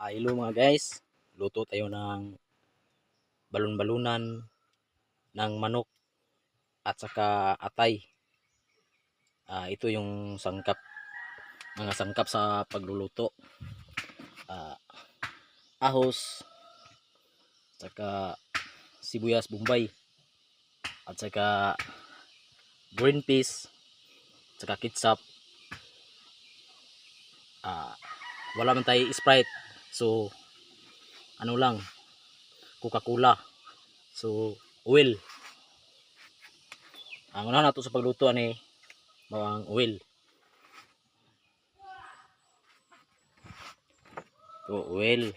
Hello mga guys, luto tayo ng balon-balunan ng manok at saka atay. Ito yung mga sangkap sa pagluluto. Ahos, saka sibuyas bombay, at saka green peas, saka ketchup. Wala man tayo Sprite, so ano lang, Coca-Cola. So oil. Ang una nato sa pagluto ani ang oil. So oil.